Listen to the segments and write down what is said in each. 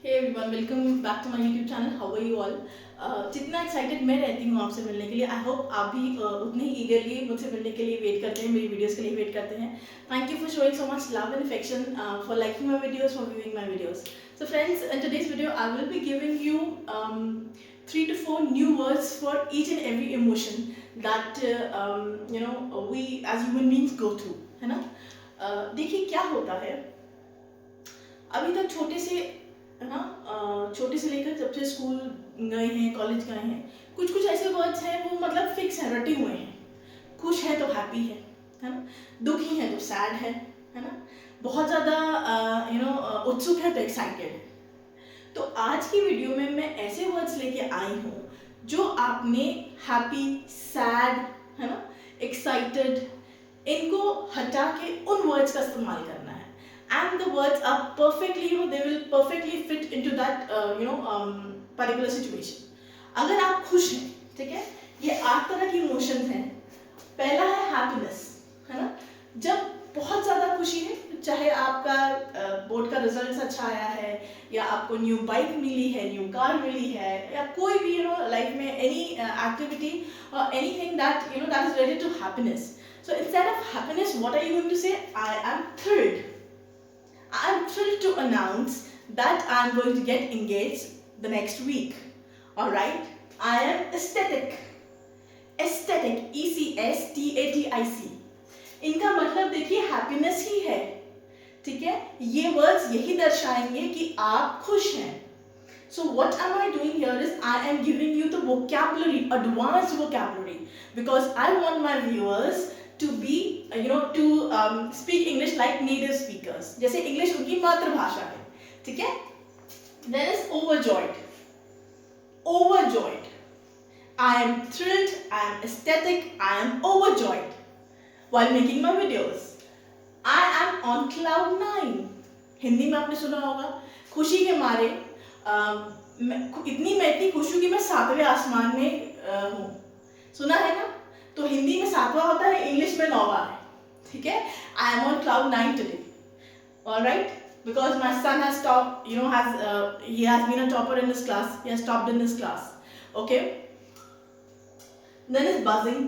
Hey everyone, welcome back to my YouTube channel. How are you all? जितना excited मैं रहती हूँ आपसे मिलने के लिए, आई होप आप भी उतने ही ईगरली मुझसे मिलने के लिए वेट करते हैं, मेरी वीडियोस के लिए वेट करते हैं। Thank you for showing so much love and affection, for liking my videos, for viewing my videos. So friends, in today's video I will be giving you 3 to 4 new words for each and every emotion that we as human beings go through, है ना? देखिए क्या होता है, अभी तक छोटे से, है ना, छोटे से लेकर जब से स्कूल गए हैं, कॉलेज गए हैं, कुछ कुछ ऐसे वर्ड्स हैं वो मतलब फिक्स हैं, रटे हुए हैं। खुश है तो हैप्पी है ना? दुखी है तो सैड है ना? बहुत ज़्यादा उत्सुक है तो एक्साइटेड है। तो आज की वीडियो में मैं ऐसे वर्ड्स लेके आई हूँ जो आपने हैप्पी, सैड, है ना, एक्साइटेड, इनको हटा के उन वर्ड्स का इस्तेमाल करना है। And the words are perfectly, they will perfectly fit into that particular situation. अगर आप खुश हैं, ठीक है, ये 8 तरह की इमोशंस हैं। पहला है हैप्पीनेस, है ना? जब बहुत ज़्यादा खुशी है, चाहे आपका बोर्ड का रिजल्ट अच्छा आया है, या आपको न्यू बाइक मिली है, न्यू कार मिली है, या कोई भी लाइफ में एनी एक्टिविटी और anything that that is related to happiness. So instead of happiness, what are you going to say? I am thrilled. I'm thrilled to announce that I'm going to get engaged the next week. Alright? I am ecstatic. Aesthetic, ECSTATIC. इनका मतलब देखिए happiness ही है, ठीक है? ये words यही दर्शाएंगे कि आप खुश हैं. So what am I doing here is I am giving you the vocabulary, advanced vocabulary, because I want my viewers to be speak English like native speakers, जैसे इंग्लिश उनकी मातृभाषा है, ठीक है? Then is overjoyed. Overjoyed. I am thrilled, I am ecstatic, I am overjoyed while making my videos. I am on cloud 9. Hindi में आपने सुना होगा, खुशी के मारे मैं इतनी खुश हूँ कि मैं 7वें आसमान में हूँ। सुना है ना? तो हिंदी में 7वां होता है, इंग्लिश में 9वां है, ठीक है? I am on cloud 9 today, alright, because my son has top he has been a topper in his class, he has topped in his class. Okay, then is buzzing,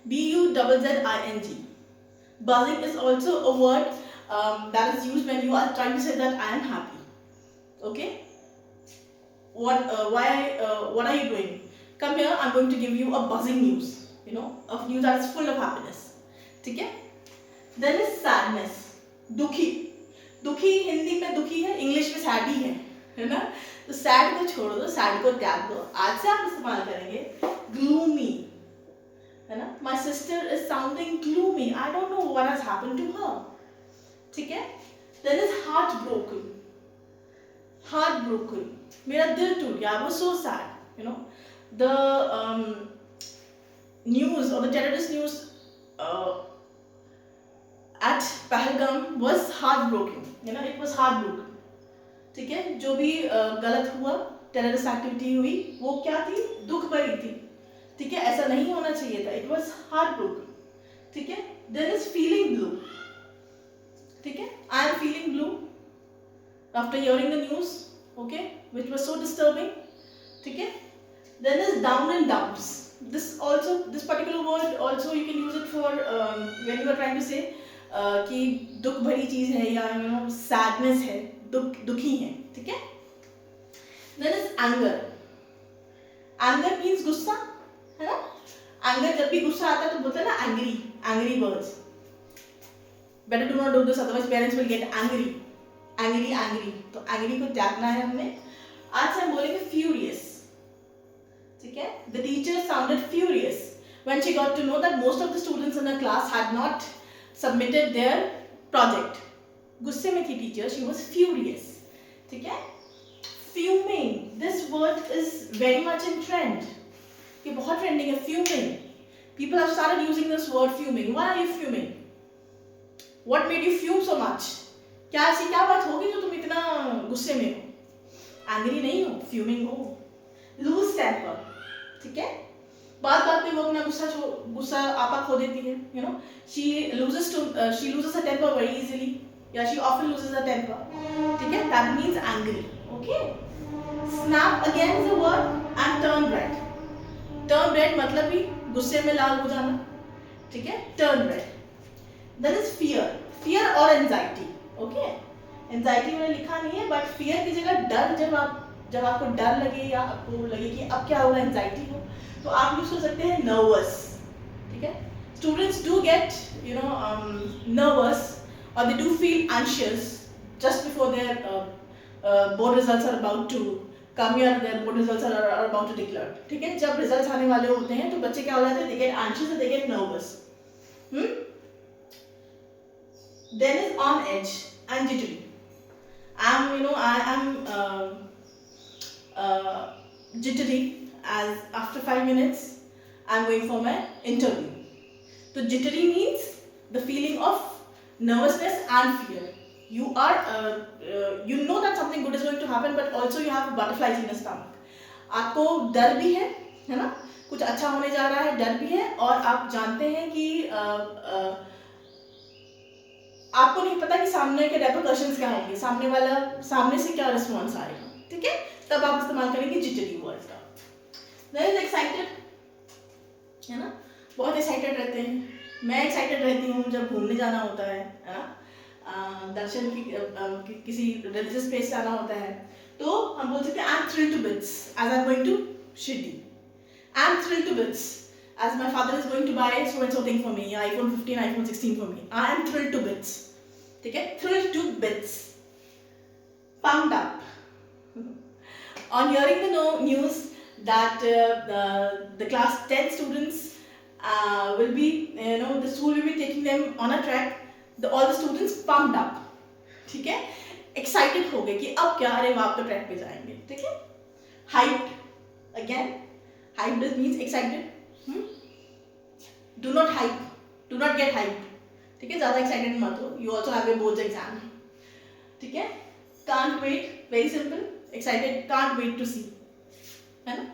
BUZZING. Buzzing is also a word that is used when you are trying to say that I am happy. Okay, what are you doing? Come here, I'm going to give you a buzzing news, of news that is full of happiness, ठीक है? Then is sadness, दुखी. दुखी हिंदी में दुखी है, English में sad ही है ना? तो सैड को छोड़ दो, सैड को त्याग दो, आज से आप इस्तेमाल करेंगे gloomy, है ना? My sister is sounding gloomy, I don't know what has happened to her, ठीक है? Then is heartbroken. Heartbroken, मेरा दिल टूट गया, I was so sad, the news or the terrorist news at Pahalgam was heartbroken, it was heartbroken, ठीक है? जो भी गलत हुआ, टेररिस्ट एक्टिविटी हुई, वो क्या थी? दुख भरी थी, ठीक है? ऐसा नहीं होना चाहिए था, it was heartbroken, ठीक है? There is feeling blue, ठीक है? I am feeling blue after hearing the news, okay, which was so disturbing, ठीक है? Then is down and dumps. This particular word also you can use it for when you are trying to say कि दुख भरी चीज है, या sadness है, दुखी है, ठीक है? Then is anger. Anger means गुस्सा, है ना? Anger, जब भी गुस्सा आता है तो बोलते हैं ना angry birds. Better do not do this, otherwise parents will get angry. तो angry को त्यागना है हमने. आज से हम बोलेंगे furious, ठीक है? The teacher sounded furious when she got to know that most of the students in her class had not submitted their project. गुस्से में थी टीचर, she was furious, ठीक है? Fuming, this word is very much in trend. ये बहुत trending है, fuming. People have started using this word fuming. Why are you fuming? What made you fume so much? क्या ऐसी क्या बात होगी जो तुम इतना गुस्से में हो? Angry नहीं हो, fuming हो. Lose temper, ठीक है? बात पे वो अपना गुस्सा आपा खो देती है, she loses her temper very easily, या she often loses the temper, ठीक है, that means angry, okay. Snap again is a word and turn red. Turn red मतलब ही गुस्से में लाल हो जाना, ठीक है, turn red. Then is fear, fear और एंजाइटी, ओके। एंजाइटी मैंने लिखा नहीं है, बट फियर की जगह डर, जब आपको डर लगे या आपको लगे कि अब क्या होगा, एंजाइटी हो, तो आप यूज कर सकते हैं नर्वस, ठीक है। Students do get nervous or they do feel anxious just before their board results are about to come or their board results are about to declare, ठीक है। जब रिजल्ट्स आने वाले होते हैं तो बच्चे क्या हो जाते हैं, they get anxious, they get nervous. Then is on edge and jittery. I am jittery as after 5 minutes I'm going for my interview. So jittery means the feeling of nervousness and fear. You you know that something good is going to happen, but also you have butterflies in the stomach. आपको डर भी है ना, कुछ अच्छा होने जा रहा है, डर भी है, और आप जानते हैं कि आपको नहीं पता कि सामने के रेपरकशंस क्या होंगे, सामने से क्या रिस्पॉन्स आएगा, ठीक है। तब आप इस्तेमाल करेंगे जिटरी वर्ड का। देन एक्साइटेड, है ना, बहुत एक्साइटेड रहते हैं। मैं एक्साइटेड रहती हूँ जब घूमने जाना होता है ना, दर्शन की किसी रिलीजियस प्लेस जाना होता है, तो हम बोल सकते हैं I am thrilled to bits as I am going to Shirdi. I am thrilled to bits as my father is going to buy so and so thing for me, iPhone 15, iPhone 16 for me. I am thrilled to bits, ठीक है, thrilled to bits. Pumped up on hearing the news that the class 10 students will be, the school will be taking them on a track. All the students pumped up, ठीक है, excited हो गए कि अब क्या, अरे वहाँ पे ट्रैक पे जाएंगे, ठीक है। hyped again, hyped means excited. Do not hype, do not get hyped, ठीक है, ज़्यादा excited मत हो। You also have a boards exam, ठीक है। Can't wait, very simple, excited, can't wait to see, है ना।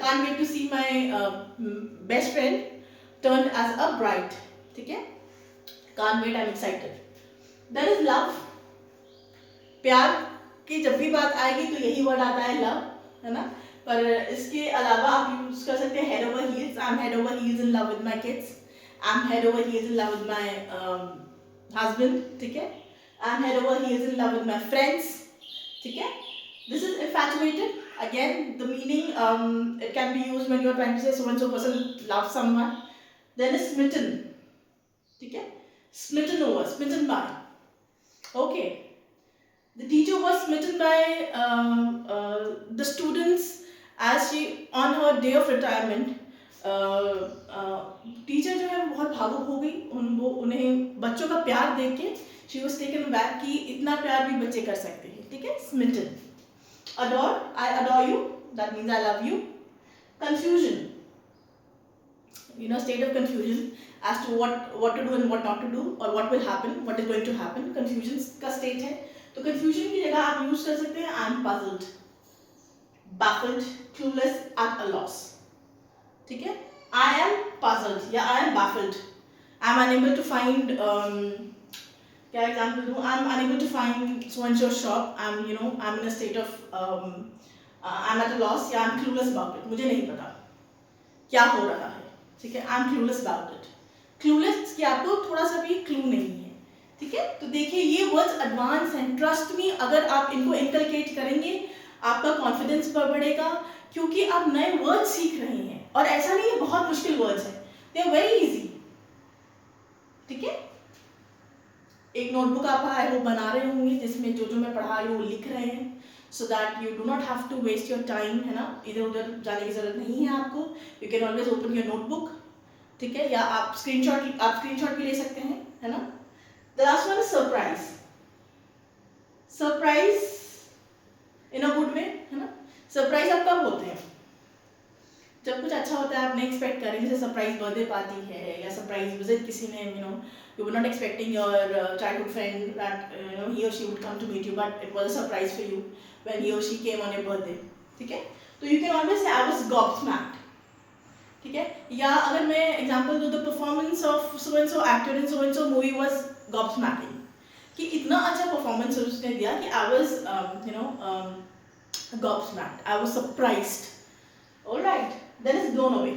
Can't wait to see my best friend turned as a bride, ठीक है। Can't wait, I'm excited. There is love, प्यार की जब भी बात आएगी तो यही वर्ड आता है, लव, है ना। पर इसके अलावा आप यूज कर सकते हैं head over heels. I am head over heels in love with my kids, I am head over heels in love with my husband, ठीक है। I am head over heels in love with my friends, ठीक है। This is infatuated. Again, the meaning it can be used when you are trying to say so and so person loves someone. Then is smitten, ठीक है, smitten over, smitten by, okay. The teacher was smitten by the students as she on her day of retirement. Teacher जो है बहुत भावुक हो गई, उन्हें बच्चों का प्यार देख के she was taken aback कि इतना प्यार भी बच्चे कर सकते हैं, ठीक है। smitten. Adore, I adore you, that means I love you. Confusion, state of confusion as to what to do and what not to do, or what will happen, what is going to happen, confusion का state है। तो confusion की जगह आप use कर सकते हैं I am puzzled, baffled, clueless, at a loss, ठीक है। I am puzzled या I am baffled, I am unable to find क्या एग्जाम्पल दूँ, I am unable to find so and so shop, I am in a state of I am at a loss या I am clueless about it, मुझे नहीं पता क्या हो रहा है, ठीक है। I am clueless about it. clueless कि आपको थोड़ा सा भी क्लू नहीं है, ठीक है। तो देखिए ये वर्ड्स एडवांस हैं, ट्रस्ट मी, अगर आप इनको इनकलकेट करेंगे आपका कॉन्फिडेंस बढ़ेगा, क्योंकि आप नए वर्ड्स सीख रहे हैं, और ऐसा नहीं है बहुत मुश्किल वर्ड्स हैं, दे आर वेरी इजी, ठीक है। एक नोटबुक आप आई होप बना रहे होंगे जिसमें जो मैं पढ़ा रही हूँ वो लिख रहे हैं, so that you do not have to waste your time, है ना, इधर उधर जाने की जरूरत नहीं है आपको। You can always open your notebook, ठीक है, या आप स्क्रीनशॉट भी ले सकते हैं, है ना। The last one is surprise. Surprise in a good way, है ना। सरप्राइज आप कब होते हैं, जब कुछ अच्छा होता है आप नहीं एक्सपेक्ट करें, जैसे सरप्राइज बर्थडे पार्टी है या सरप्राइज विजिट किसी ने, you were not expecting your childhood friend that he or she would come to meet you, but it was a surprise for you when he or she came on your birthday, ठीक है। तो you can always say I was gobsmacked, ठीक है। या अगर मैं example दूँ, the performance of so and so actor in so and so movie was gobsmacking, कि इतना अच्छा परफॉर्मेंस उसने दिया कि I was you know gobsmacked, I was surprised. All right, that is blown away.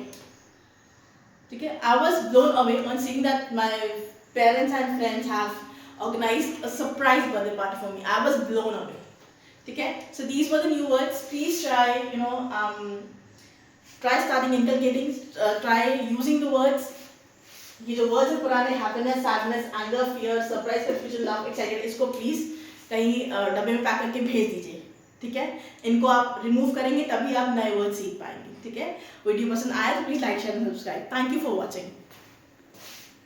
ठीक है, I was blown away on seeing that my parents and friends have organized a surprise birthday party for me. I was blown away. ठीक है, so these were the new words. Please try, try starting inculcating, try using the words. ये जो words है पुराने, happiness, sadness, anger, fear, surprise, confusion, love, excited, इसको please कहीं डब्बे में पैक करके भेज दीजिए. ठीक है, इनको आप रिमूव करेंगे तभी आप नए वर्ड सीख पाएंगे. ठीक है, वीडियो पसंद आया तो please like, share and subscribe. Thank you for watching.